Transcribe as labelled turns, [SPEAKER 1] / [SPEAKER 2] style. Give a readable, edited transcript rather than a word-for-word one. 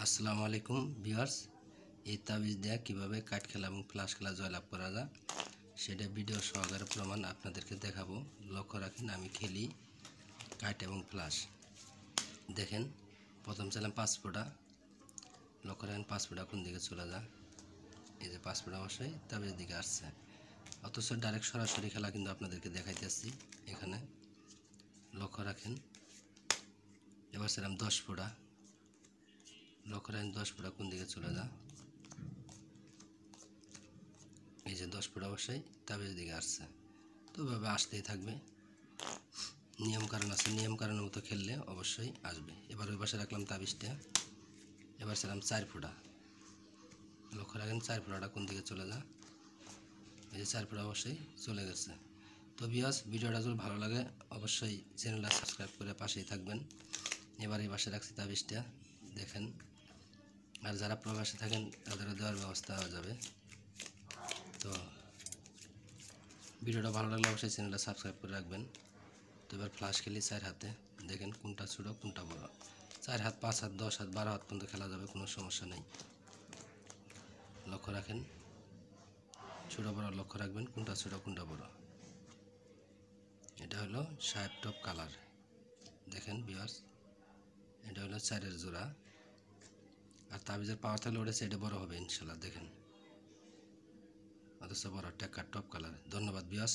[SPEAKER 1] আসসালামু আলাইকুম ভিউয়ার্স। এই তাবিজ দেয়া কীভাবে কাঠ খেলা এবং ফ্লাশ খেলা জয়লাভ করা যায় সেটা ভিডিও সহকারে প্রমাণ আপনাদেরকে দেখাবো। লক্ষ্য রাখেন, আমি খেলি কাঠ এবং ফ্লাশ। দেখেন, প্রথম ছিলাম 5 ফোঁটা। লক্ষ্য রাখেন 5 ফোঁটা কোন দিকে চলে যায়। এই যে 5 ফোঁটা অবশ্যই তাবিজের দিকে আসছে, অথচ ডাইরেক্ট সরাসরি খেলা কিন্তু আপনাদেরকে দেখাইতেছি এখানে। লক্ষ্য রাখেন, এবার ছিলাম 10 ফোঁটা। লক্ষ্য রাখেন 10 ফোঁটা কোন দিকে চলে যায়। এই যে 10 ফোঁটা অবশ্যই তাবিজের দিকে আসছে, তো এভাবে আসতেই থাকবে। নিয়মকানুন আছে, নিয়মকানুনের মতো খেললে অবশ্যই আসবে। এবার ওই পাশে রাখলাম তাবিজটা। এবার ছিলাম 4 ফোঁটা। লক্ষ্য রাখেন 4 ফোঁটাটা কোন দিকে চলে যায়। এই যে 4 ফোঁটা অবশ্যই চলে গেছে। তো ভিউয়ার্স, ভিডিওটা যদি ভালো লাগে অবশ্যই চ্যানেলটা সাবস্ক্রাইব করে পাশেই থাকবেন। এবার এই পাশে রাখছি তাবিজটা, দেখেন। আর যারা প্রবাসে থাকেন তাদেরও দেওয়ার ব্যবস্থা হয়ে যাবে। তো ভিডিওটা ভালো লাগলে অবশ্যই চ্যানেলটা সাবস্ক্রাইব করে রাখবেন। তো এবার ফ্লাশ খেলি 4 হাতে। দেখেন কোনটা ছোটো কোনটা বড়। 4 হাত, 5 হাত, 10 হাত, 12 হাত পর্যন্ত খেলা যাবে, কোনো সমস্যা নেই। লক্ষ্য রাখেন, ছোটো বড় লক্ষ্য রাখবেন কোনটা ছোটো কোনটা বড়। এটা হলো সাহেব টপ কালার। দেখেন ভিউয়ার্স, এটা হলো 4-এর জোড়া। আর তাবিজের পাওয়ার থাকলে ওটা সেটা বড় হবে ইনশাল্লাহ। দেখেন, অথচ বড় টেক্কার টপ কালার। ধন্যবাদ ভিউয়ার্স।